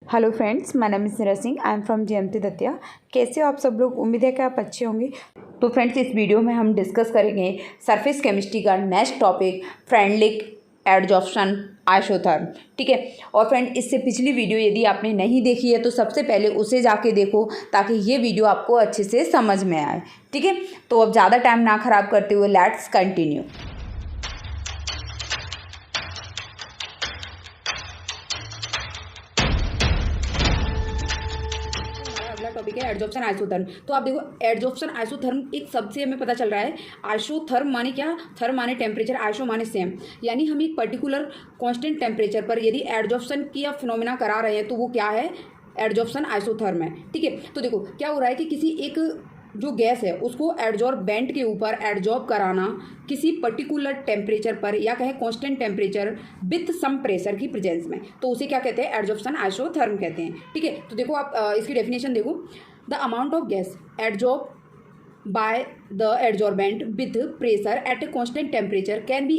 Hello friends, my name is Neera Singh. I am from GMT Datia. कैसे हो आप सब लोग? उम्मीद है कि आप अच्छे होंगे। तो फ्रेंड्स, इस वीडियो में हम डिस्कस करेंगे सरफेस केमिस्ट्री का next topic Freundlich adsorption isotherm. ठीक है। और फ्रेंड, इससे पिछली वीडियो यदि आपने नहीं देखी है तो सबसे पहले उसे जाके देखो ताकि ये वीडियो आपको अच्छे से समझ में आए। ठीक है। तो अब ज़्यादा टाइम ना ख़राब करते हुए लेट्स कंटिन्यू। टॉपिक है एडजॉर्प्शन आइसोथर्म। तो आप देखो, एडजॉर्प्शन आइसोथर्म एक शब्द से हमें पता चल रहा है। आइसोथर्म माने क्या? थर्म माने टेम्परेचर, आइसो माने सेम, यानी हम एक पर्टिकुलर कांस्टेंट टेम्परेचर पर यदि एडजॉर्प्शन की या फिनोमेना करा रहे हैं तो वो क्या है? एडजॉर्प्शन आइसोथर्म है। ठीक है। तो देखो क्या हो रहा है कि किसी एक जो गैस है उसको एडजॉर्बेंट के ऊपर एडजॉर्ब कराना किसी पर्टिकुलर टेम्परेचर पर, या कहें constant temperature with some pressure की प्रेजेंस में, तो उसे क्या कहते हैं? एडजॉर्प्शन आइसोथर्म कहते हैं। ठीक है। तो देखो आप इसकी डेफिनेशन देखो। The amount of gas adsorb by the adsorbent with pressure at a constant temperature can be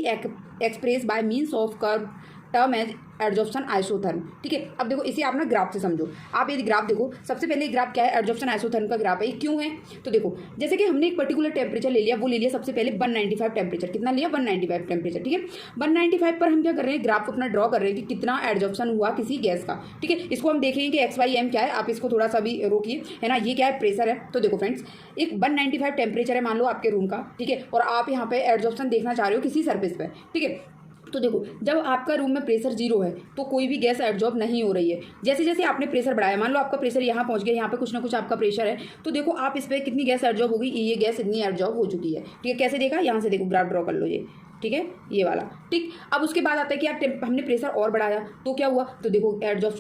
express by means of curve term as adsorption isotherm. ठीक है। अब देखो इसे आप ना ग्राफ से समझो। आप यदि ग्राफ देखो, सबसे पहले ग्राफ क्या है? एडजॉर्प्शन आइसोथर्म का ग्राफ है। ये क्यों है? तो देखो, जैसे कि हमने एक पर्टिकुलर टेम्परेचर ले लिया, वो ले लिया सबसे पहले 195 टेम्परेचर। कितना लिया? 195 टेम्परेचर। ठीक है। 195 पर हम क्या कर रहे हैं? ग्राफ अपना ड्रॉ कर रहे हैं कि कितना एडजॉर्प्शन हुआ किसी गैस का। ठीक है। इसको हम देखेंगे कि एक्स वाई एम क्या है। आप इसको थोड़ा सा भी रोकिए, है ना। ये क्या है? प्रेशर है। तो देखो फ्रेंड्स, एक 195 टेम्परेचर है मान लो आपके रूम का। ठीक है। और आप यहाँ पे एडजॉर्प्शन देखना चाह रहे हो किसी सरफेस पर। ठीक है। तो देखो, जब आपका रूम में प्रेशर 0 है तो कोई भी गैस एडजॉर्ब नहीं हो रही है। जैसे जैसे आपने प्रेशर बढ़ाया, मान लो आपका प्रेशर यहाँ पहुँच गया, यहाँ पे कुछ ना कुछ आपका प्रेशर है, तो देखो आप इस पर कितनी गैस एडजॉर्ब होगी? ये गैस इतनी एडजॉर्ब हो चुकी है। ठीक है। कैसे देखा? यहाँ से देखो, ग्राफ ड्रॉ कर लो ये। ठीक है, ये वाला। ठीक। अब उसके बाद आता है कि यार हमने प्रेशर और बढ़ाया तो क्या हुआ? तो देखो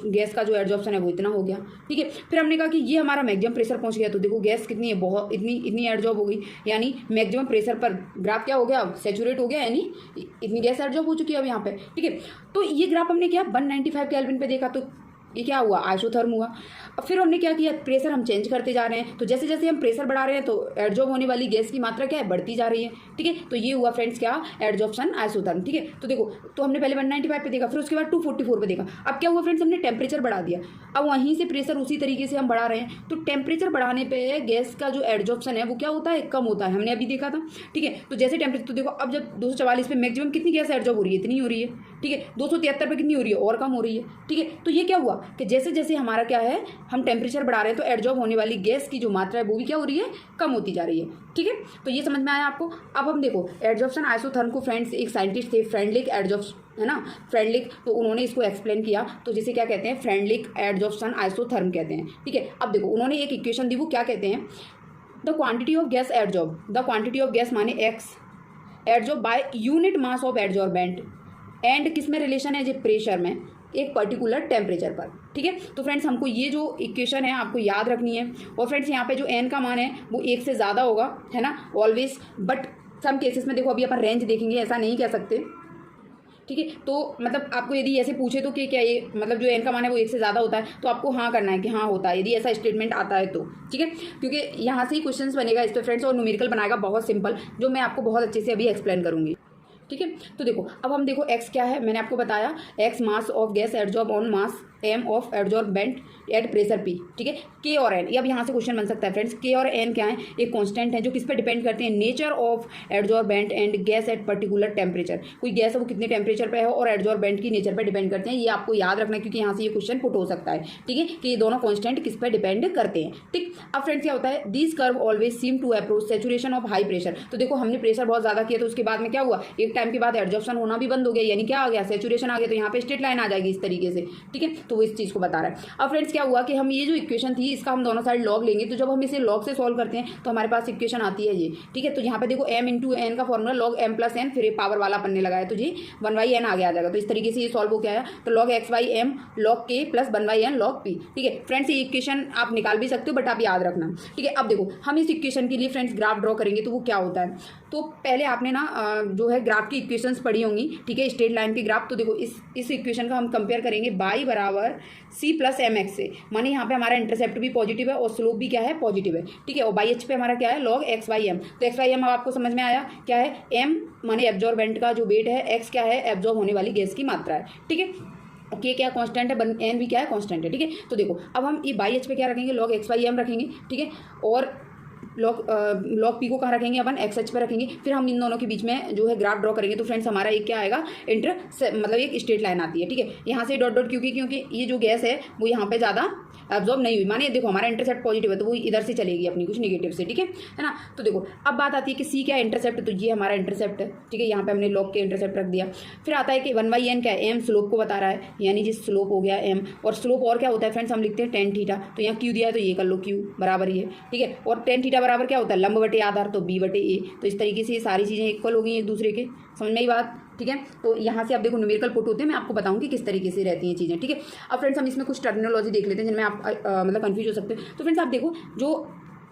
गैस का जो एडजॉर्प्शन है वो इतना हो गया। ठीक है। फिर हमने कहा कि ये हमारा मैक्सिमम प्रेशर पहुंच गया, तो देखो गैस कितनी है? बहुत इतनी एडजॉर्ब हो गई, यानी मैक्सिमम प्रेशर पर ग्राफ क्या हो गया? अब सेचुरेट हो गया, यानी इतनी गैस एडजॉर्ब हो चुकी है अब यहाँ पे। ठीक है। तो ये ग्राफ हमने क्या 195 केल्विन पे देखा, तो ये क्या हुआ? आइसोथर्म हुआ। अब फिर हमने क्या किया? प्रेशर हम चेंज करते जा रहे हैं, तो जैसे जैसे हम प्रेशर बढ़ा रहे हैं तो एडजॉर्ब होने वाली गैस की मात्रा क्या है? बढ़ती जा रही है। ठीक है। तो ये हुआ फ्रेंड्स क्या? Adsorption isotherm. ठीक है। तो देखो, तो हमने पहले 195 पे देखा, फिर उसके बाद 244 पे देखा। अब क्या हुआ फ्रेंड्स? हमने टेम्परेचर बढ़ा दिया। अब वहीं से प्रेशर उसी तरीके से हम बढ़ा रहे हैं, तो टेम्परेचर बढ़ाने पर गैस का जो एडजॉर्प्शन है वो क्या होता है? कम होता है। हमने अभी देखा था। ठीक है। तो जैसे टेम्परेचर, तो देखो अब जब 244 पे मैक्सिमम कितनी गैस एडजॉर्ब हो रही है? इतनी हो रही है। ठीक है। 273 पे कितनी हो रही है? और कम हो रही है। ठीक है। तो ये क्या हुआ कि जैसे जैसे हमारा क्या है, हम टेम्परेचर बढ़ा रहे हैं तो एडजॉर्ब होने वाली गैस की जो मात्रा है वो भी क्या हो रही है? कम होती जा रही है। ठीक है। तो ये समझ में आया आपको? अब हम देखो एडजॉर्प्शन आइसोथर्म को फ्रेंड्स एक साइंटिस्ट थे, फ्रेंडलिक एडजॉर्प्शन, है ना, फ्रेंडलिक, तो उन्होंने इसको एक्सप्लेन किया, तो जिसे क्या कहते हैं? फ्रेंडलिक एडजॉर्प्शन आइसोथर्म कहते हैं। ठीक है। अब देखो उन्होंने एक इक्वेशन दी, वो क्या कहते हैं? The quantity of gas adsorb, the quantity of gas माने x adsorb by unit mass of adsorbent and किस में रिलेशन है? जो प्रेशर में, एक पर्टिकुलर टेम्परेचर पर। ठीक है। तो फ्रेंड्स, हमको ये जो इक्वेशन है आपको याद रखनी है। और फ्रेंड्स, यहाँ पे जो एन का मान है वो 1 से ज़्यादा होगा, है ना, ऑलवेज। बट सम केसेस में देखो, अभी अपन रेंज देखेंगे, ऐसा नहीं कह सकते। ठीक है। तो मतलब आपको यदि ऐसे पूछे तो कि क्या ये मतलब जो एन का मान है वो 1 से ज़्यादा होता है, तो आपको हाँ करना है कि हाँ होता है, यदि ऐसा स्टेटमेंट आता है तो। ठीक है। क्योंकि यहाँ से ही क्वेश्चन बनेगा इस पर फ्रेंड्स, और न्यूमेरिकल बनाएगा बहुत सिंपल, जो मैं आपको बहुत अच्छे से अभी एक्सप्लेन करूँगी। ठीक है। तो देखो अब हम देखो एक्स क्या है, मैंने आपको बताया X mass of gas adsorb on mass M of adsorbent at pressure P. ठीक है। के और एन, ये अब यहाँ से क्वेश्चन बन सकता है फ्रेंड्स। के और एन क्या है? एक कांस्टेंट है जो किस पे डिपेंड करते हैं? Nature of adsorbent and gas at particular temperature. कोई गैस है वो कितने टेम्परेचर पे है, और एडजॉर्बेंट की नेचर पे डिपेंड करते हैं। ये आपको याद रखना है क्योंकि यहाँ से ये क्वेश्चन पुट हो सकता है। ठीक है, कि ये दोनों कॉन्स्टेंट किस पे डिपेंड करते हैं। ठीक। अब फ्रेंड्स क्या होता है? This curve always seem to approach saturation of high pressure. तो देखो हमने प्रेशर बहुत ज़्यादा किया, तो उसके बाद में क्या हुआ? एक टाइम के बाद एडजॉर्प्शन होना भी बंद हो गया, यानी क्या आ गया? सेचुरेशन आ गया। तो यहाँ पे स्ट्रेट लाइन आ जाएगी इस तरीके से। ठीक है। तो वो इस चीज़ को बता रहा है। अब फ्रेंड्स क्या हुआ कि हम ये जो इक्वेशन थी इसका हम दोनों साइड लॉग लेंगे, तो जब हम इसे लॉग से सॉल्व करते हैं तो हमारे पास इक्वेशन आती है ये। ठीक है। तो यहाँ पे देखो m इंटू एन का formula log m plus N, फिर पावर वाला पन्ने लगाया तो जी 1/n आगे आ जाएगा। तो इस तरीके से ये सॉल्व हो गया है। तो log x/m log k plus 1/n log p। ठीक है फ्रेंड्स, ये इक्वेशन आप निकाल भी सकते हो, बट आप याद रखना। ठीक है। अब देखो हम इस इक्वेशन के लिए फ्रेंड्स ग्राफ ड्रॉ करेंगे, तो वो क्या होता है? तो पहले आपने ना जो है ग्राफ की इक्वेशंस पढ़ी होंगी। ठीक है, स्ट्रेट लाइन के ग्राफ। तो देखो इस इक्वेशन का हम कंपेयर करेंगे y बराबर c प्लस mx से, माने यहाँ पे हमारा इंटरसेप्ट भी पॉजिटिव है और स्लोप भी क्या है? पॉजिटिव है। ठीक है। और बाई एच पे हमारा क्या है? Log x/m। तो x/m अब आपको समझ में आया क्या है? m माने एब्जॉर्बेंट का जो वेट है, x क्या है? एब्जॉर्ब होने वाली गैस की मात्रा है। ठीक है। के क्या कांस्टेंट है, एन भी क्या है, कांस्टेंट है, ठीक है। तो देखो अब हम ये बाई एच पे क्या रखेंगे, लॉग एक्स वाई एम रखेंगे, ठीक है, और लॉग पी को कहाँ रखेंगे अपन, एक्स एच पे रखेंगे। फिर हम इन दोनों के बीच में जो है ग्राफ ड्रॉ करेंगे। तो फ्रेंड्स हमारा एक क्या आएगा, मतलब एक स्ट्रेट लाइन आती है, ठीक है। यहाँ से डॉट डॉट क्योंकि ये जो गैस है वो यहाँ पे ज़्यादा एब्जॉर्ब नहीं हुई, माने देखो हमारा इंटरसेप्ट पॉजिटिव है तो वो इधर से चलेगी अपनी कुछ नेगेटिव से, ठीक है ना। तो देखो अब बात आती है कि सी क्या है, इंटरसेप्ट, तो ये हमारा इंटरसेप्ट है, ठीक है। यहाँ पे हमने लॉग के इंटरसेप्ट रख दिया। फिर आता है कि 1/n क्या है, एम स्लोप को बता रहा है, यानी जिस स्लोप हो गया एम, और स्लोप और क्या होता है फ्रेंड्स, हम लिखते हैं टेन थीटा। तो यहाँ क्यू दिया है तो ये कर लो, क्यू बराबर ये, ठीक है। और टेन थीटा बराबर क्या होता है, लंब बटे आधार, तो बी बटे ए। तो इस तरीके से ये सारी चीज़ें इक्वल हो गई एक दूसरे के, समझ में आई बात, ठीक है। तो यहाँ से आप देखो न्यूमेरिकल पुट होते हैं, मैं आपको बताऊंगी किस तरीके से रहती हैं चीज़ें, ठीक है। अब फ्रेंड्स हम इसमें कुछ टर्मिनोलॉजी देख लेते हैं जिनमें आप मतलब कंफ्यूज हो सकते हैं। तो फ्रेंड्स आप देखो जो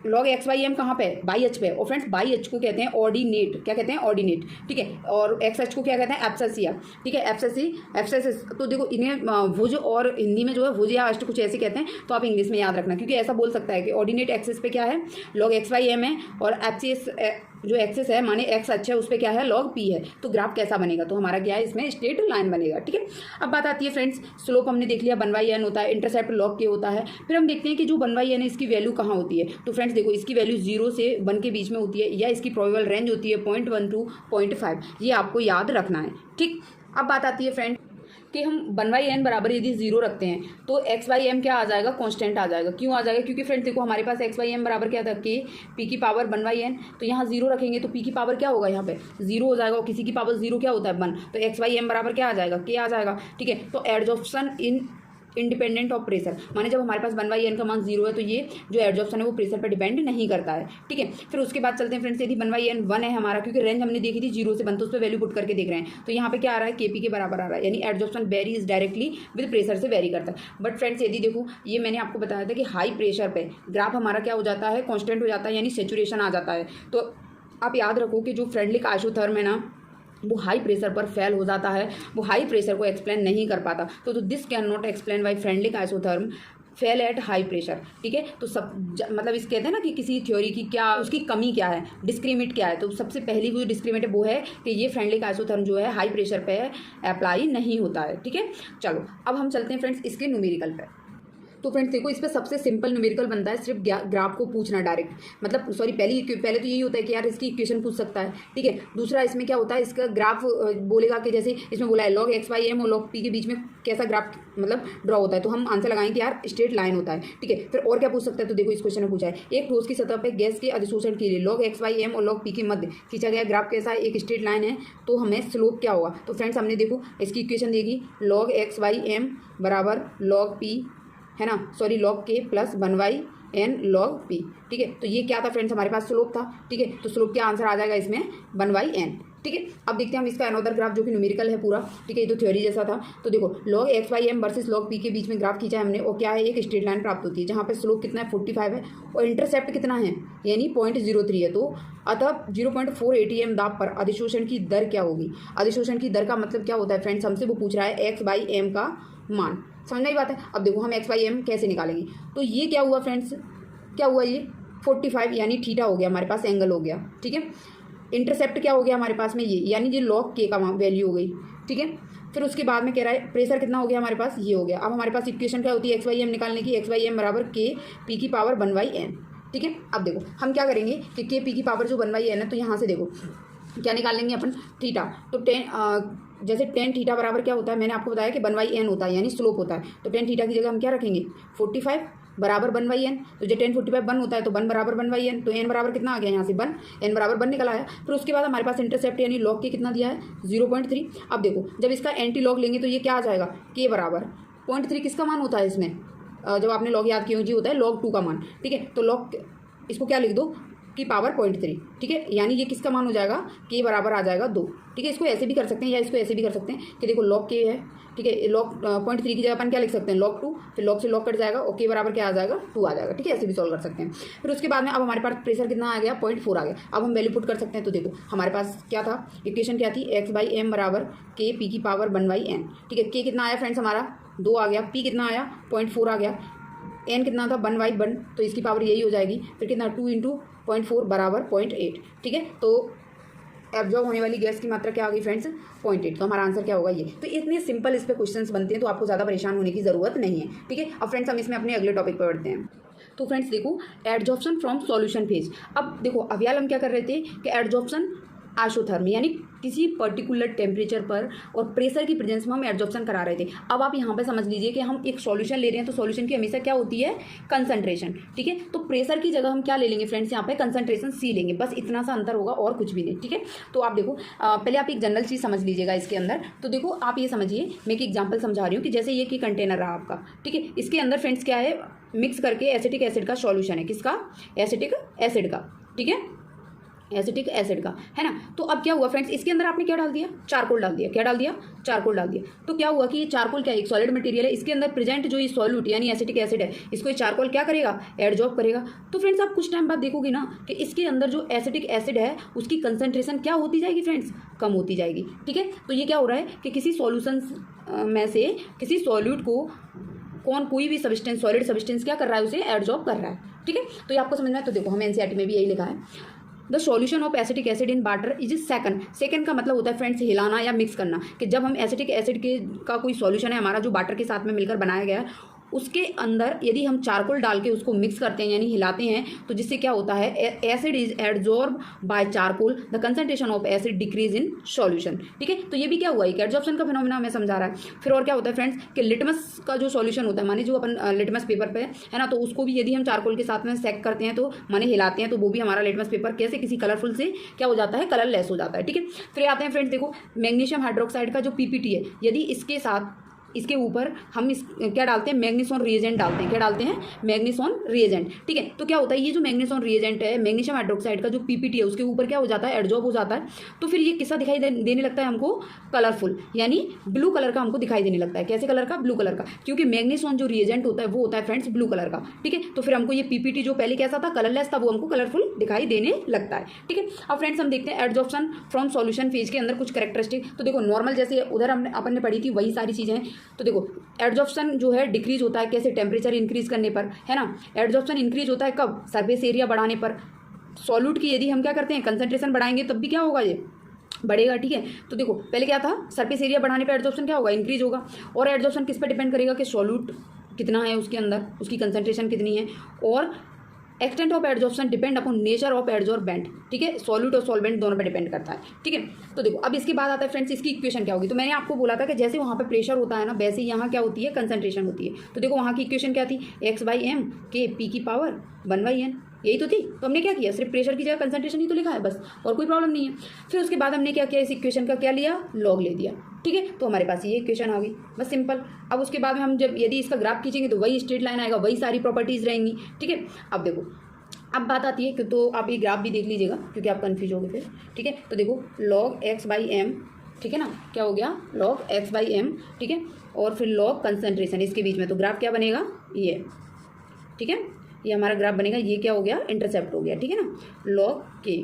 लॉग एक्स वाई एम कहाँ पे है, बाई एच पे, और फ्रेंड्स बाई एच को कहते हैं ऑर्डिनेट, क्या कहते हैं, ऑर्डिनेट, ठीक है। और एक्स एच को क्या कहते हैं, एब्सेसिया, ठीक है, एब्सेसिस। तो देखो इन्हें भुज और हिंदी में जो है भुज या अष्ट कुछ ऐसे कहते हैं, तो आप इंग्लिश में याद रखना, क्योंकि ऐसा बोल सकता है कि ऑर्डिनेट एक्सिस पे क्या है, लॉग एक्स वाई एम है, और एब्सेस जो एक्सिस है माने एक्स अच्छा है उस पर क्या है, लॉग पी है। तो ग्राफ कैसा बनेगा, तो हमारा क्या है, इसमें स्ट्रेट लाइन बनेगा, ठीक है। अब बात आती है फ्रेंड्स, स्लोप हमने देख लिया 1/n होता है, इंटरसेप्ट लॉग के होता है। फिर हम देखते हैं कि जो 1/n है इसकी वैल्यू कहाँ होती है। तो फ्रेंड्स देखो इसकी वैल्यू 0 से 1 के बीच में होती है, या इसकी प्रोबेबल रेंज होती है 0.1 to 0.5, ये आपको याद रखना है, ठीक। अब बात आती है फ्रेंड कि हम 1/n बराबर यदि 0 रखते हैं तो एक्स वाई एम क्या आ जाएगा, कांस्टेंट आ जाएगा। क्यों आ जाएगा, क्योंकि फ्रेंड्स देखो हमारे पास एक्स वाई एम बराबर क्या था, के पी की पावर 1/n। तो यहाँ 0 रखेंगे तो पी की पावर क्या होगा, यहाँ पे 0 हो जाएगा, और किसी की पावर 0 क्या होता है, 1। तो एक्स वाई एम बराबर क्या आ जाएगा, के आ जाएगा, ठीक है। तो adsorption in independent of pressure, माने जब हमारे पास 1/n का मान 0 है तो ये जो एडजॉर्प्शन है वो प्रेशर पर डिपेंड नहीं करता है, ठीक है। फिर उसके बाद चलते हैं फ्रेंड्स, यदि 1/n 1 है हमारा, क्योंकि रेंज हमने देखी थी 0 से 1, तो उस पर वैल्यू पुट करके देख रहे हैं। तो यहाँ पे क्या आ रहा है, केपी के बराबर आ रहा है, यानी adsorption very is directly with pressure से वेरी करता है। बट फ्रेंड्स यदि देखो ये मैंने आपको बताया था कि हाई प्रेशर पे ग्राफ हमारा क्या हो जाता है, कॉन्स्टेंट हो जाता है, यानी सेचुरेशन आ जाता है। तो आप याद रखो कि जो फ्रेंडली आइसोथर्म है ना वो हाई प्रेशर पर फेल हो जाता है, वो हाई प्रेशर को एक्सप्लेन नहीं कर पाता। तो this can not explain by friendly isotherm fail at high pressure, ठीक है। तो सब मतलब इस कहते हैं ना कि किसी थ्योरी की क्या उसकी कमी क्या है, डिस्क्रिमिनेट क्या है। तो सबसे पहली वो डिस्क्रिमिनेट वो है कि ये फ्रेंडली आइसोथर्म जो है हाई प्रेशर पे अप्लाई नहीं होता है, ठीक है। चलो अब हम चलते हैं फ्रेंड्स इसके न्यूमेरिकल पे। तो फ्रेंड्स देखो इस पर सबसे सिंपल न्यूमेरिकल बनता है सिर्फ ग्राफ को पूछना डायरेक्ट, मतलब सॉरी पहले तो यही होता है कि यार इसकी इक्वेशन पूछ सकता है, ठीक है। दूसरा इसमें क्या होता है, इसका ग्राफ बोलेगा कि जैसे इसमें बोला है लॉग एक्स वाई एम और लॉग पी के बीच में कैसा ग्राफ मतलब ड्रॉ होता है, तो हम आंसर लगाएंगे कि यार स्ट्रेट लाइन होता है, ठीक है। फिर और क्या पूछ सकता है, तो देखो इस क्वेश्चन में पूछा है एक ठोस की सतह पर गैस के अधिशोषण के लिए लॉग एक्स वाई एम और लॉग पी के मध्य खींचा गया ग्राफ कैसा है, एक स्ट्रेट लाइन है, तो हमें स्लोप क्या होगा। तो फ्रेंड्स हमने देखो इसकी इक्वेशन देगी लॉग एक्स वाई एम बराबर लॉग पी है ना, सॉरी लॉग के प्लस 1/n लॉग पी, ठीक है। तो ये क्या था फ्रेंड्स, हमारे पास स्लोप था, ठीक है। तो स्लोप क्या आंसर आ जाएगा इसमें 1/n, ठीक है। अब देखते हैं हम इसका अनदर ग्राफ जो कि न्यूमेरिकल है पूरा, ठीक है। ये तो थ्योरी जैसा था। तो देखो log X Y M versus log P के बीच में ग्राफ खींचा है हमने, और क्या है एक स्ट्रेट लाइन प्राप्त होती है जहाँ पे स्लोप कितना है 45 है, और इंटरसेप्ट कितना है यानी 0.03 है। तो अतः 0.4 ATM दाब पर अधिशोषण की दर क्या होगी। अधिशोषण की दर का मतलब क्या होता है फ्रेंड्स, हमसे वो पूछ रहा है x/m का मान, समझना ही बात है। अब देखो हम x/m कैसे निकालेंगे। तो ये क्या हुआ फ्रेंड्स, क्या हुआ ये 45 यानी थीटा हो गया हमारे पास, एंगल हो गया, ठीक है। इंटरसेप्ट क्या हो गया हमारे पास में ये, यानी ये लॉग के का वैल्यू हो गई, ठीक है। फिर उसके बाद में कह रहा है प्रेशर कितना हो गया हमारे पास, ये हो गया। अब हमारे पास इक्वेशन क्या होती है x/m निकालने की, x/m बराबर के पी की पावर 1/n, ठीक है। अब देखो हम क्या करेंगे कि के पी की पावर जो 1/n है, तो यहाँ से देखो क्या निकाल लेंगे अपन, थीटा। तो जैसे tan थीटा बराबर क्या होता है, मैंने आपको बताया कि 1/n होता है यानी स्लोप होता है। तो tan थीटा की जगह हम क्या रखेंगे 45 बराबर 1/n। तो जब tan 45 1 होता है तो 1 बराबर 1/n, तो n बराबर कितना आ गया यहाँ से 1, n बराबर 1 निकल आया। फिर उसके बाद हमारे पास इंटरसेप्ट यानी लॉग के कितना दिया है 0.3। अब देखो जब इसका एंटी लॉग लेंगे तो ये क्या आ जाएगा, k बराबर 0.3 किसका मान होता है इसमें, जब आपने लॉग याद किया जी होता है log 2 का मान, ठीक है। तो लॉग इसको क्या लिख दो की पावर 0.3, ठीक है, यानी ये किसका मान हो जाएगा, के बराबर आ जाएगा 2, ठीक है। इसको ऐसे भी कर सकते हैं या इसको ऐसे भी कर सकते हैं कि देखो लॉग के है, ठीक है, लॉग 0.3 की जगह अपन क्या लिख सकते हैं log 2, फिर लॉग से लॉग कट जाएगा और के बराबर क्या आ जाएगा 2 आ जाएगा, ठीक है। ऐसे भी सॉल्व कर सकते हैं। फिर उसके बाद में अब हमारे पास प्रेशर कितना आ गया 0.4 आ गया। अब हम वैल्यू पुट कर सकते हैं। तो देखो हमारे पास क्या था, इक्वेशन क्या थी, x/m बराबर के पी की पावर 1/n, ठीक है। के कितना आया फ्रेंड्स हमारा 2 आ गया, पी कितना आया 0.4 आ गया, एन कितना था 1/1, तो इसकी पावर यही हो जाएगी। फिर कितना 2 × 0.4 बराबर 0.8, ठीक है। तो एब्जॉर्ब होने वाली गैस की मात्रा क्या आ गई फ्रेंड्स 0.8। तो हमारा आंसर क्या होगा ये। तो इतने सिंपल इस पे क्वेश्चंस बनते हैं, तो आपको ज़्यादा परेशान होने की ज़रूरत नहीं है, ठीक है। अब फ्रेंड्स हम इसमें अपने अगले टॉपिक पर बढ़ते हैं। तो फ्रेंड्स देखो एडजॉर्प्शन फ्रॉम सॉल्यूशन फेज। अब देखो अभियाल हम क्या कर रहे थे कि एडजॉर्प्शन आइसोथर्मी यानी किसी पर्टिकुलर टेम्परेचर पर और प्रेशर की प्रेजेंस में हम एडजॉर्प्शन करा रहे थे। अब आप यहाँ पे समझ लीजिए कि हम एक सॉल्यूशन ले रहे हैं, तो सॉल्यूशन की हमेशा क्या होती है कंसंट्रेशन, ठीक है। तो प्रेशर की जगह हम क्या ले लेंगे फ्रेंड्स, यहाँ पे कंसंट्रेशन सी लेंगे, बस इतना सा अंतर होगा और कुछ भी नहीं, ठीक है। तो आप देखो पहले आप एक जनरल चीज़ समझ लीजिएगा इसके अंदर। तो देखो आप ये समझिए, मैं एक एग्जाम्पल समझा रही हूँ कि जैसे ये कि कंटेनर रहा आपका, ठीक है। इसके अंदर फ्रेंड्स क्या है, मिक्स करके एसिटिक एसिड का सॉल्यूशन है, किसका, एसिटिक एसिड का, ठीक है, एसिटिक एसिड का, है ना। तो अब क्या हुआ फ्रेंड्स, इसके अंदर आपने क्या डाल दिया, चारकोल डाल दिया, क्या डाल दिया, चारकोल डाल दिया। तो क्या हुआ कि ये चारकोल क्या है, एक सॉलिड मटेरियल है, इसके अंदर प्रेजेंट जो ये सॉल्यूट यानी एसिटिक एसिड है, इसको ये चारकोल क्या करेगा, एडजॉर्ब करेगा। तो फ्रेंड्स आप कुछ टाइम बाद देखोगे ना कि इसके अंदर जो एसिटिक एसिड है उसकी कंसंट्रेशन क्या होती जाएगी फ्रेंड्स, कम होती जाएगी, ठीक है। तो ये क्या हो रहा है कि किसी सॉल्यूशन में से किसी सॉल्यूट को कोई भी सब्सटेंस, सॉलिड सब्सटेंस क्या कर रहा है, उसे एडजॉर्ब कर रहा है, ठीक है। तो ये आपको समझना है। तो देखो हमें एनसीईआरटी में भी यही लिखा है, the solution of acetic acid in water is second का मतलब होता है फ्रेंड्स हिलाना या मिक्स करना, कि जब हम एसिटिक एसिड के का कोई सॉल्यूशन है हमारा जो वाटर के साथ में मिलकर बनाया गया है, उसके अंदर यदि हम चारकोल डाल के उसको मिक्स करते हैं यानी हिलाते हैं, तो जिससे क्या होता है, acid is adsorb by charcoal, the concentration of acid decrease in solution, ठीक है। तो ये भी क्या हुआ, एक एडजॉर्प्शन का फिनोमेना हमें समझा रहा है। फिर और क्या होता है फ्रेंड्स कि लिटमस का जो सॉल्यूशन होता है, माने जो अपन लिटमस पेपर पे है ना, तो उसको भी यदि हम चारकोल के साथ में सेक करते हैं, तो माने हिलाते हैं, तो वो भी हमारा लिटमस पेपर कैसे किसी कलरफुल से क्या हो जाता है, कलरलेस हो जाता है, ठीक है। फिर आते हैं फ्रेंड्स देखो मैग्नीशियम हाइड्रोक्साइड का जो पीपीटी है, यदि इसके साथ इसके ऊपर हम क्या डालते हैं, मैग्नीसोन रिएजेंट डालते हैं, क्या डालते हैं, मैग्नीसोन रिएजेंट, ठीक है। तो क्या होता है, ये जो मैग्नीसोन रिएजेंट है, मैग्नीशियम हाइड्रोक्साइड का जो पीपीटी है, उसके ऊपर क्या हो जाता है, एडजॉर्ब हो जाता है। तो फिर ये किसका दिखाई देने लगता है हमको, कलरफुल, यानी ब्लू कलर का हमको दिखाई देने लगता है। कैसे कलर का, ब्लू कलर का, क्योंकि मैग्नीसोन जो रिएजेंट होता है वो होता है फ्रेंड्स ब्लू कलर का, ठीक है। तो फिर हमको ये पीपीटी जो पहले कैसा था, कलरलेस था, वो हमको कलरफुल दिखाई देने लगता है, ठीक है। अब फ्रेंड्स हम देखते हैं एडजॉर्प्शन फ्रॉम सॉल्यूशन फेज के अंदर कुछ कैरेक्टरिस्टिक। तो देखो नॉर्मल जैसे उधर अपन ने पढ़ी थी वही सारी चीज़ें हैं। तो देखो एडजॉर्प्शन जो है डिक्रीज होता है कैसे, टेम्परेचर इंक्रीज करने पर, है ना। एडजॉर्प्शन इंक्रीज होता है कब, सरफेस एरिया बढ़ाने पर। सॉल्यूट की यदि हम क्या करते हैं, कंसंट्रेशन बढ़ाएंगे तब भी क्या होगा, ये बढ़ेगा, ठीक है। तो देखो पहले क्या था, सरफेस एरिया बढ़ाने पर एडजॉर्प्शन क्या होगा, इंक्रीज होगा। और एडजॉर्प्शन किस पर डिपेंड करेगा कि सॉल्यूट कितना है उसके अंदर, उसकी कंसंट्रेशन कितनी है। और extent of adsorption depend upon nature of adsorbent, ठीक है। सॉल्यूट और सॉल्वेंट दोनों पे डिपेंड करता है, ठीक है। तो देखो अब इसके बाद आता है फ्रेंड्स इसकी इक्वेशन क्या होगी। तो मैंने आपको बोला था कि जैसे वहाँ पे प्रेशर होता है ना, वैसे ही यहाँ क्या होती है, कंसंट्रेशन होती है। तो देखो वहाँ की इक्वेशन क्या थी, x/m के p की पावर 1/n, यही तो थी। तो हमने क्या किया, सिर्फ प्रेशर की जगह कंसंट्रेशन ही तो लिखा है बस, और कोई प्रॉब्लम नहीं है। फिर उसके बाद हमने क्या किया, इस इक्वेशन का क्या लिया, लॉग ले दिया, ठीक है। तो हमारे पास ये इक्वेशन आ गई, बस सिंपल। अब उसके बाद में हम जब यदि इसका ग्राफ खींचेंगे तो वही स्ट्रेट लाइन आएगा, वही सारी प्रॉपर्टीज़ रहेंगी, ठीक है। अब देखो अब बात आती है कि तो आप ये ग्राफ भी देख लीजिएगा क्योंकि आप कन्फ्यूज हो गए फिर, ठीक है। तो देखो log x/m, ठीक है ना, क्या हो गया, log x/m, ठीक है। और फिर log कंसंट्रेशन इसके बीच में, तो ग्राफ क्या बनेगा, ये, ठीक है, ये हमारा ग्राफ बनेगा। ये क्या हो गया, इंटरसेप्ट हो गया, ठीक है ना, log k,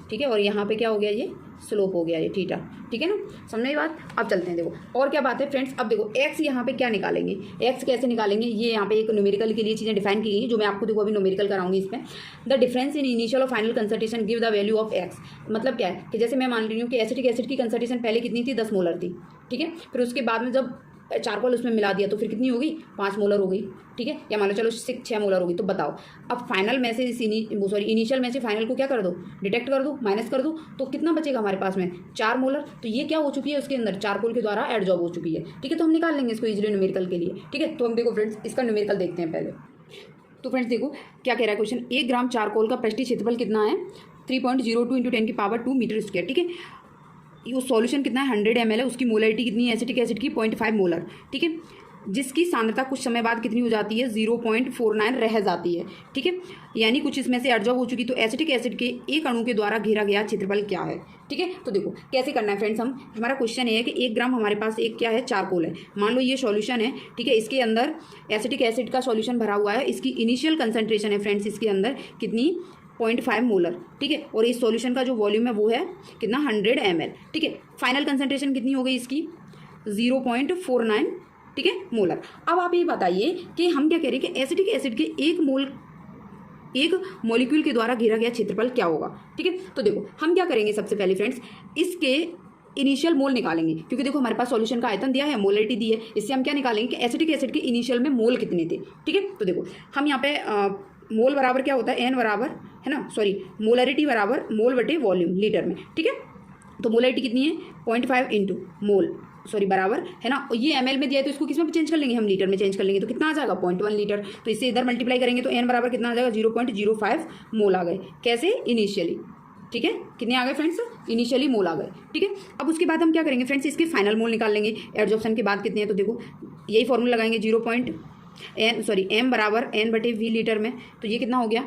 ठीक है। और यहाँ पे क्या हो गया, ये स्लोप हो गया, ये थीटा, ठीक है ना, समझ में बात। अब चलते हैं देखो और क्या बात है फ्रेंड्स। अब देखो x यहाँ पे क्या निकालेंगे, x कैसे निकालेंगे, ये यहाँ पे एक न्यूमेरिकल के लिए चीज़ें डिफाइन की गई जो मैं आपको देखो अभी न्यूमेरिकल कराऊंगी इसमें। द डिफरेंस इन इनिशियल और final concentration give the value of x। मतलब क्या है कि जैसे मैं मान रही हूँ कि एसिटिक एसिड की कंसंट्रेशन पहले कितनी थी, 10 मोलर थी, ठीक है। फिर उसके बाद में जब चारकोल उसमें मिला दिया तो फिर कितनी होगी, 5 मोलर हो गई, ठीक है। या मान लो चलो 6 मोलर होगी। तो बताओ अब फाइनल में से इनिशियल में से फाइनल को क्या कर दो, डिटेक्ट कर दो, माइनस कर दो, तो कितना बचेगा हमारे पास में, 4 मोलर। तो ये क्या हो चुकी है, उसके अंदर चारकोल के द्वारा एडजॉर्ब हो चुकी है, ठीक है। तो हम निकाल लेंगे इसको इजीली न्यूमेरिकल के लिए, ठीक है। तो हम देखो फ्रेंड्स इसका न्यूमेरिकल देखते हैं पहले। तो फ्रेंड्स देखो क्या कह रहा है क्वेश्चन, 1 ग्राम चारकोल का पृष्ठीय क्षेत्रफल कितना है, 3.02 × 10⁻² मीटर स्क्वायर, ठीक है। वो सॉल्यूशन कितना है, 100 ml है, उसकी मोलरिटी कितनी है एसिटिक एसिड की, 0.5 मोलर, ठीक है। जिसकी सांद्रता कुछ समय बाद कितनी हो जाती है, 0.49 रह जाती है, ठीक है। यानी कुछ इसमें से एडजॉर्ब हो चुकी। तो एसिटिक एसिड के एक अणु के द्वारा घेरा गया क्षेत्रफल क्या है, ठीक है। तो देखो कैसे करना है फ्रेंड्स, हमारा क्वेश्चन है कि 1 ग्राम हमारे पास एक क्या है, चारकोल है। मान लो ये सॉल्यूशन है, ठीक है। इसके अंदर एसिटिक एसिड का सॉल्यूशन भरा हुआ है, इसकी इनिशियल कंसंट्रेशन है फ्रेंड्स इसके अंदर कितनी, 0.5 मोलर, ठीक है। और इस सॉल्यूशन का जो वॉल्यूम है वो है कितना, 100 ml, ठीक है। फाइनल कंसंट्रेशन कितनी हो गई इसकी, 0.49, ठीक है, मोलर। अब आप ये बताइए कि हम क्या कह रहे हैं कि एसिटिक एसिड के 1 मोल एक मॉलिक्यूल के द्वारा घेरा गया क्षेत्रफल क्या होगा। ठीक है, तो देखो हम क्या करेंगे, सबसे पहले फ्रेंड्स इसके इनिशियल मोल निकालेंगे, क्योंकि देखो हमारे पास सॉल्यूशन का आयतन दिया है, मोलरिटी दी है, इससे हम क्या निकालेंगे कि एसिटिक एसिड के इनिशियल में मोल कितने थे। ठीक है, तो देखो हम यहाँ पे मोल बराबर क्या होता है, एन बराबर है ना, सॉरी मोलरिटी बराबर मोल बटे वॉल्यूम लीटर में। ठीक है, तो मोलरिटी कितनी है 0.5 इंटू मोल सॉरी बराबर है ना, ये ml में दिया है तो इसको किस में चेंज कर लेंगे, हम लीटर में चेंज कर लेंगे, तो कितना आ जाएगा 0.1 लीटर। तो इससे इधर मल्टीप्लाई करेंगे तो n बराबर कितना आ जाएगा 0.05 मोल आ गए। कैसे, इनिशियली। ठीक है, कितने आ गए फ्रेंड्स, इनिशियली मोल आ गए। ठीक है, अब उसके बाद हम क्या करेंगे फ्रेंड्स, इसके फाइनल मोल निकाल लेंगे एडजॉर्प्शन के बाद कितने हैं। तो देखो यही फॉर्मूला लगाएंगे m बराबर n बटे v लीटर में, तो ये कितना हो गया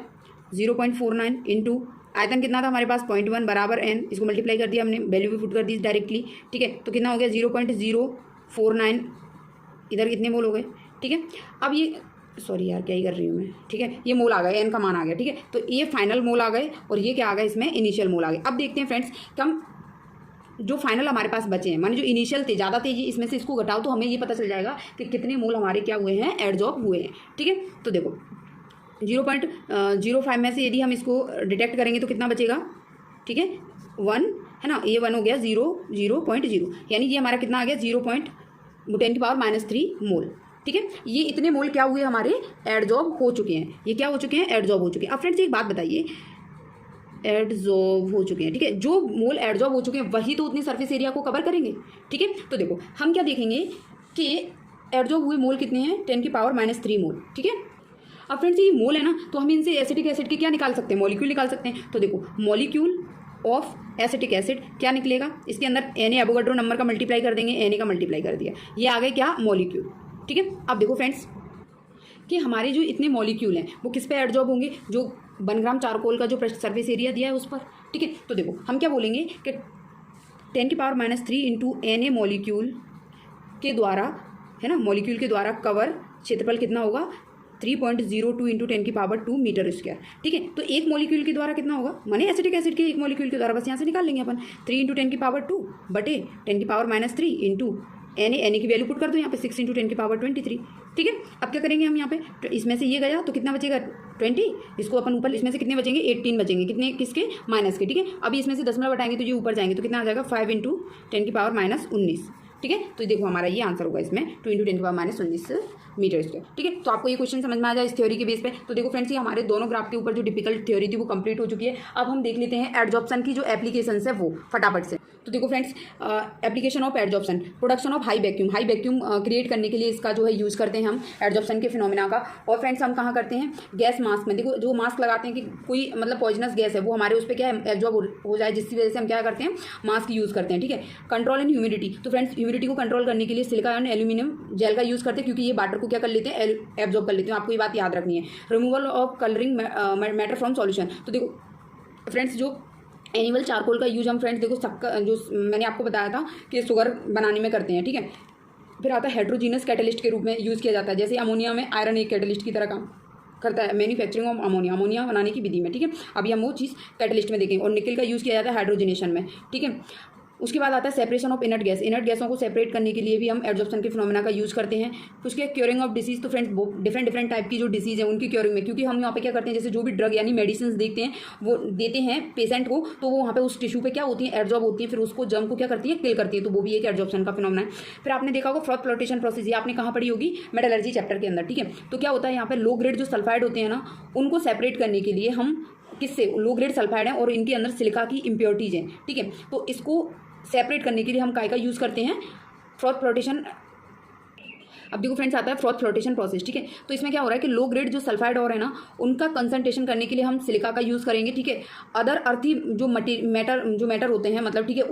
0.49 इंटू आयतन कितना था हमारे पास 0.1 बराबर n, इसको मल्टीप्लाई कर दिया हमने, वैल्यू भी पुट कर दी डायरेक्टली। ठीक है, तो कितना हो गया 0.049, इधर कितने मोल हो गए। ठीक है, अब ये सॉरी यार क्या ही कर रही हूँ मैं। ठीक है, ये मोल आ गए, n का मान आ गया। ठीक है, तो ये फाइनल मोल आ गए और ये क्या आ गया, इसमें इनिशियल मोल आ गए। अब देखते हैं फ्रेंड्स कि हम जो फाइनल हमारे पास बचे हैं, माने जो इनिशियल थे ज़्यादा थे, ये इसमें से इसको घटाओ तो हमें ये पता चल जाएगा कि कितने मोल हमारे क्या हुए हैं, एडजॉर्ब हुए हैं। ठीक है, तो देखो 0.05 में से यदि हम इसको डिटेक्ट करेंगे तो कितना बचेगा। ठीक है, 1 है ना, ये 1 हो गया 0.0, यानी ये हमारा कितना आ गया 0.10⁻³ मोल। ठीक है, ये इतने मोल क्या हुए हमारे, एडजॉर्ब हो चुके हैं। ये क्या हो चुके हैं, एडजॉर्ब हो चुके हैं। अब फ्रेंड्स एक बात बताइए, एडजॉर्ब हो चुके हैं, ठीक है, जो मोल एडजॉर्ब हो चुके हैं वही तो उतनी सरफेस एरिया को कवर करेंगे। ठीक है, तो देखो हम क्या देखेंगे कि एडजॉर्ब हुए मोल कितने हैं, 10⁻³ मोल। ठीक है, अब फ्रेंड्स ये मोल है ना, तो हम इनसे एसिटिक एसिड के क्या निकाल सकते हैं, मॉलिक्यूल निकाल सकते हैं। तो देखो मॉलिक्यूल ऑफ एसिटिक एसिड क्या निकलेगा, इसके अंदर Na एवोगाड्रो नंबर का मल्टीप्लाई कर देंगे, Na का मल्टीप्लाई कर दिया, ये आ गए क्या, मॉलिक्यूल। ठीक है, अब देखो फ्रेंड्स कि हमारे जो इतने मॉलिक्यूल हैं वो किस पे एडजॉर्ब होंगे, जो 1 ग्राम चारकोल का जो सरफेस एरिया दिया है उस पर। ठीक है, तो देखो हम क्या बोलेंगे कि 10⁻³ इंटू Na मॉलिक्यूल के द्वारा है ना, मॉलिक्यूल के द्वारा कवर क्षेत्रफल कितना होगा 3.02 इंटू 10⁻² मीटर स्क्वायर। ठीक है, तो एक मॉलिक्यूल के द्वारा कितना होगा, माने एसिटिक एसिड के एक मॉलिक्यूल के द्वारा, बस यहाँ से निकाल लेंगे अपन 3 इंटू 10⁻² बटे 10⁻³ इंटू Na की वैल्यू पुट कर दो यहाँ पे 6 इंटू 10⁻23। ठीक है, अब क्या करेंगे हम यहाँ पे, तो इसमें से ये गया तो कितना बचेगा 20, इसको अपन ऊपर, इसमें से कितने बचेंगे 18 बचेंगे, कितने किसके, माइनस के। ठीक है, अभी इसमें से 10 हटाएंगे तो ये ऊपर जाएंगे तो कितना आ जाएगा 5 इंटू 10⁻19। ठीक है, तो देखो हमारा ये आंसर होगा इसमें 2 इंटू 10⁻19 मीटर स्क्वायर। ठीक है, तो आपको ये क्वेश्चन समझ में आ जाए इस थ्योरी के बेस पे। तो देखो फ्रेंड्स ये हमारे दोनों ग्राफ के ऊपर जो डिफिकल्ट थ्योरी थी वो कंप्लीट हो चुकी है। अब हम देख लेते हैं एडजॉर्प्शन की जो एप्लीकेशन है वो फटाफट से। तो देखो friends application of adsorption, production of high vacuum create करने के लिए इसका जो है यूज़ करते हैं हम एडजॉर्प्शन के फिनोमिना का। और फ्रेंड्स हम कहाँ करते हैं, गैस मास्क में। देखो जो मास्क लगाते हैं कि कोई मतलब पॉइजनस गैस है वो हमारे उस पर क्या है एब्जॉर्ब हो जाए, जिसकी वजह से हम क्या करते हैं मास्क यूज़ करते हैं। ठीक है, कंट्रोल इन ह्यूमिडिटी, तो फ्रेंड्स ह्यूमिडिटी को कंट्रोल करने के लिए सिलिका एंड एल्यूमिनियम जेल का यूज़ करते हैं, क्योंकि ये वाटर को क्या कर लेते हैं एब्जॉर्ब कर लेते हैं। आपको ये बात याद रखनी है। Removal of colouring matter from solution, तो देखो फ्रेंड्स जो एनिमल चारकोल का यूज हम फ्रेंड्स देखो सबका जो मैंने आपको बताया था कि शुगर बनाने में करते हैं। ठीक है, फिर आता है हेट्रोजीनस कैटलिस्ट के रूप में यूज़ किया जाता है, जैसे अमोनिया में आयरन एक कैटलिस्ट की तरह काम करता है, मैन्युफैक्चरिंग ऑफ अमोनिया बनाने की विधि में। ठीक है, अभी हम वो चीज़ कैटलिस्ट में देखेंगे। और निकल का यूज़ किया जाता है हाइड्रोजनेशन में। ठीक है, उसके बाद आता है separation of inert gas, inert गैसों को सेपरेट करने के लिए भी हम एडजॉर्प्शन के फिनोमिना का यूज़ करते हैं। उसके क्योरिंग ऑफ डिसीज, तो फ्रेंड्स डिफरेंट टाइप की जो डिसीज़ है उनकी क्योरिंग में, क्योंकि हम यहाँ पे क्या करते हैं जैसे जो भी ड्रग यानी मेडिसिन देखते हैं वो देते हैं पेशेंट को, तो वो वहाँ पे उस टिश्यू पे क्या होती है एडजॉर्ब होती है, फिर उसको जर्म को क्या करती है किल करती है, तो वो भी एक एडजॉर्प्शन का फिनोमिना है। फिर आपने देखा होगा फ्रॉथ फ्लोटेशन प्रोसेस, ये आपने कहाँ पढ़ी होगी, मेटलर्जी चैप्टर के अंदर। ठीक है, तो क्या होता है यहाँ पे लो ग्रेड जो सल्फाइड होते हैं ना उनको सेपरेट करने के लिए हम किससे, लो ग्रेड सल्फाइड है और इनके अंदर सिलिका की इम्प्योरिटीज़ हैं। ठीक है, तो इसको सेपरेट करने के लिए हम काय का यूज़ करते हैं, फ्रॉथ फ्लोटेशन। अब देखो फ्रेंड्स आता है फ्रॉथ फ्लोटेशन प्रोसेस। ठीक है, तो इसमें क्या हो रहा है कि लो ग्रेड जो सल्फाइड और है ना उनका कंसंट्रेशन करने के लिए हम सिलिका का यूज़ करेंगे। ठीक है, अदर अर्थी जो मैटर होते हैं मतलब, ठीक है,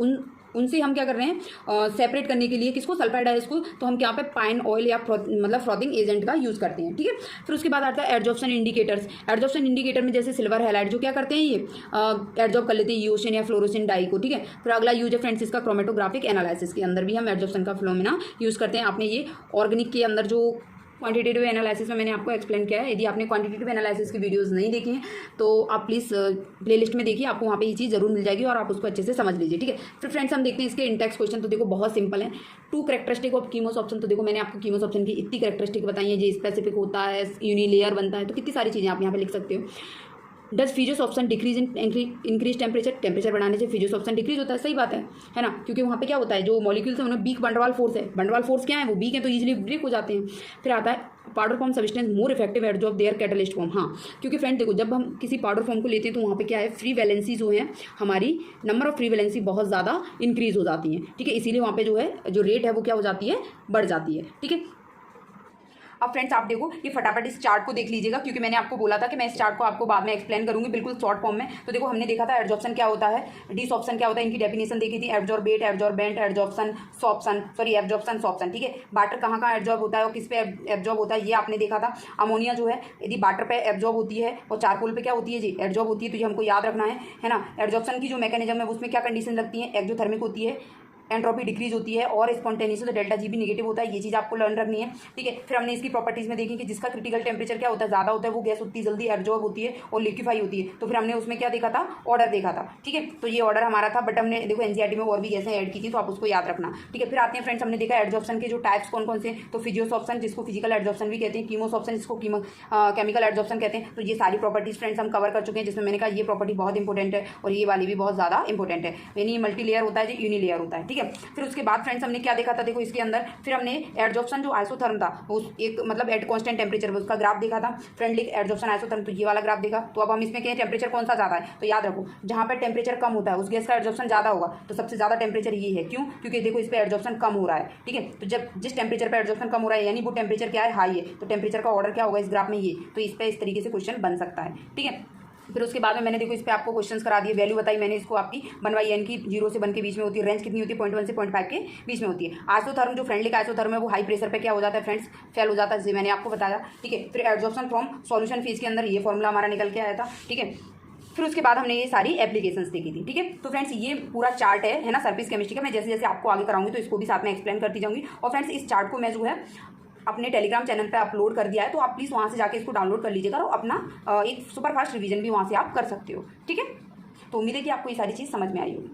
उनसे हम क्या कर रहे हैं सेपरेट करने के लिए किसको, सल्फाइड है इसको, तो हम यहाँ पे पाइन ऑयल या मतलब फ्रॉथिंग एजेंट का यूज़ करते हैं। ठीक है, फिर उसके बाद आता है एडजॉर्प्शन इंडिकेटर्स। एडजॉर्प्शन इंडिकेटर में जैसे सिल्वर हैलाइड जो क्या करते हैं ये एडजॉर्ब कर लेते हैं ईओसिन या फ्लोरोसिन डाई को। ठीक है, फिर अगला यूज है फ्रेंड्स इसका क्रोमेटोग्राफिक एनालिसिस के अंदर भी हम एडजॉर्प्शन का फिनोमिना यूज़ करते हैं। आपने ये ऑर्गेनिक के अंदर जो क्वांटिटेटिव एनालिसिस में मैंने आपको एक्सप्लेन किया है। यदि आपने क्वांटिटेटिव एनालिसिस की वीडियोस नहीं देखी हैं तो आप प्लीज़ प्लेलिस्ट में देखिए, आपको वहाँ पे ये चीज़ जरूर मिल जाएगी और आप उसको अच्छे से समझ लीजिए, ठीक है। फिर फ्रेंड्स हम देखते हैं इसके इंटेक्स क्वेश्चन। तो देखो बहुत सिंपल है। 2 कैरेक्टरिस्टिक ऑफ कीमोस ऑप्शन। तो देखो मैंने आपको कीमोस ऑप्शन की इतनी कैरेक्टरिस्टिक बताई है, जो स्पेसिफिक होता है, यूनिलेयर बनता है, तो कितनी सारी चीज़ें आप यहाँ पे लिख सकते हो। Does physisorption decrease in increase temperature बढ़ाने से फिजियोस ऑप्शन डिक्रीज होता है, सही बात है ना, क्योंकि वहाँ पे क्या होता है, जो मॉलिक्यूल्स है उन्हें वीक वंडरवाल फोर्स है, वंडरवाल फोर्स क्या है, वो वीक है तो ईजिली ब्रेक हो जाते हैं। फिर आता है powder form substance more effective eight of their catalyst form. हाँ, क्योंकि फ्रेंड देखो जब हम किसी पाउडर फॉर्म को लेते हैं तो वहाँ पे क्या है, फ्री वैलेंसी जो है हमारी, नंबर ऑफ फ्री वैलेंसी बहुत ज़्यादा इंक्रीज हो जाती है, ठीक है। इसीलिए वहाँ पे जो है जो रेट है वो क्या हो जाती है, बढ़ जाती है, ठीक है। अब फ्रेंड्स आप देखो ये फटाफट इस चार्ट को देख लीजिएगा, क्योंकि मैंने आपको बोला था कि मैं इस चार्ट को आपको बाद में एक्सप्लेन करूंगी बिल्कुल शॉर्ट फॉर्म में। तो देखो हमने देखा था एड्जॉर्प्शन क्या होता है, डिसऑप्शन क्या होता है, इनकी डेफिनेशन देखी थी, absorbent, absorbent, adsorption, sorption, sorry absorption, sorption, ठीक है। वाटर कहाँ एब्जॉर्ब होता है और किस पे एब्जॉर्ब होता है ये आपने देखा था। अमोनिया जो है यदि वाटर पे एब्जॉर्ब होती है और चारकोल पे क्या होती है जी, एब्जॉर्ब होती है, तो ये हमको याद रखना है ना। एड्जॉर्प्शन की जो मैकेनिज्म है उसमें क्या कंडीशन लगती है, एक्सोथर्मिक होती है, एंट्रोपी डिक्रीज होती है और स्पॉन्टेनियस तो डेल्टा जी भी नेगेटिव होता है, ये चीज़ आपको लर्न रखनी है, ठीक है। फिर हमने इसकी प्रॉपर्टीज में देखी कि जिसका क्रिटिकल टेम्परेचर क्या होता है, ज़्यादा होता है, वो गैस उतनी जल्दी एब्जॉर्ब होती है और लिक्विफाई होती है। तो फिर हमने उसमें क्या देखा था, ऑर्डर देखा था, ठीक है। तो ये ऑर्डर हमारा था, बट हमने देखो एनसीईआरटी में और भी गैसें ऐड की थी, तो आप उसको याद रखना, ठीक है। फिर आते हैं फ्रेंड्स, हमने देखा एड्जॉर्प्शन के जो टाइप्स कौन कौन से, तो फिजियोस ऑप्शन जिसको फिजिकल एड्जॉर्प्शन भी कहते हैं, कीमोस ऑप्शन जिसको केमिकल एड्जॉर्प्शन कहते हैं। तो ये सारी प्रॉपर्टीज फ्रेंड्स हम कवर कर चुके हैं, जिसमें मैंने कहा ये प्रॉपर्टी बहुत इंपॉर्टेंट है और ये वाली भी बहुत ज़्यादा इंपॉर्टेंट है, यानी मल्टी लेयर होता है, यूनिलेयर होता है, ठीक है। फिर उसके बाद फ्रेंड्स हमने क्या देखा था, देखो इसके अंदर फिर हमने एड्जॉर्प्शन जो आइसोथर्म था उस एक मतलब एट कांस्टेंट टेम्परेचर उसका ग्राफ देखा था फ्रेंडली एड्जॉर्प्शन आइसोथर्म, तो ये वाला ग्राफ देखा। तो अब हम इसमें कहें टेम्परेचर कौन सा ज़्यादा है, तो याद रखो जहाँ पर टेम्परेचर कम होता है उस गैस का एड्जॉर्प्शन ज़्यादा होगा, तो सबसे ज़्यादा टेम्परेचर ये है, क्यों, क्योंकि देखो इस पर एड्जॉर्प्शन कम हो रहा है, ठीक है। तो जब जिस टेम्परेचर पर एड्जॉर्प्शन कम हो रहा है यानी वो टेम्परेचर क्या है, हाई है, तो टेम्परेचर का ऑर्डर क्या होगा इस ग्राफ में ये, तो इस पर इस तरीके से क्वेश्चन बन सकता है, ठीक है। फिर उसके बाद में मैंने देखो इस पर आपको क्वेश्चंस करा दिए, वैल्यू बताई मैंने इसको आपकी बनवाई, एन की 0 से 1 के बीच में होती है, रेंज कितनी होती है 0.1 से 0.5 के बीच में होती है। आइसोथर्म जो फ्रेंडली का आइसोथर्म है वो हाई प्रेशर पे क्या हो जाता है फ्रेंड्स, फेल हो जाता है, जैसे मैंने आपको बताया, ठीक है। फिर एड्जॉर्प्शन फ्रॉम सॉल्यूशन फेज के अंदर ये फॉर्मूला हमारा निकल के आया था, ठीक है। फिर उसके बाद हमने ये सारी एप्लीकेशंस देखी थी, ठीक है। तो फ्रेंड्स ये पूरा चार्ट है ना सरफेस केमिस्ट्री का, मैं जैसे जैसे आपको आगे कराऊंगी तो इसको भी साथ में एक्सप्लेन करती जाऊंगी। और फ्रेंड्स इस चार्ट को मैं जो है अपने टेलीग्राम चैनल पे अपलोड कर दिया है, तो आप प्लीज़ वहाँ से जाके इसको डाउनलोड कर लीजिएगा और अपना एक सुपर फास्ट रिवीजन भी वहाँ से आप कर सकते हो, ठीक है। तो उम्मीद है कि आपको ये सारी चीज़ समझ में आई होगी।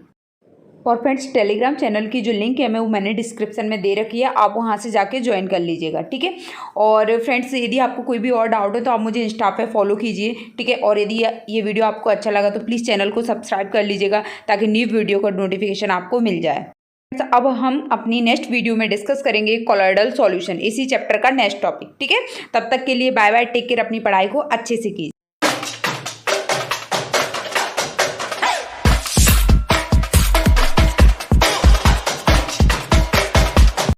और फ्रेंड्स टेलीग्राम चैनल की जो लिंक है वो मैंने डिस्क्रिप्शन में दे रखी है, आप वहाँ से जाके ज्वाइन कर लीजिएगा, ठीक है। और फ्रेंड्स यदि आपको कोई भी और डाउट हो तो आप मुझे इंस्टा पे फॉलो कीजिए, ठीक है। और यदि ये वीडियो आपको अच्छा लगा तो प्लीज़ चैनल को सब्सक्राइब कर लीजिएगा ताकि न्यू वीडियो का नोटिफिकेशन आपको मिल जाए। अब हम अपनी नेक्स्ट वीडियो में डिस्कस करेंगे कोलॉइडल सॉल्यूशन, इसी चैप्टर का नेक्स्ट टॉपिक, ठीक है। तब तक के लिए बाय बाय, टेक केयर, अपनी पढ़ाई को अच्छे से कीजिए।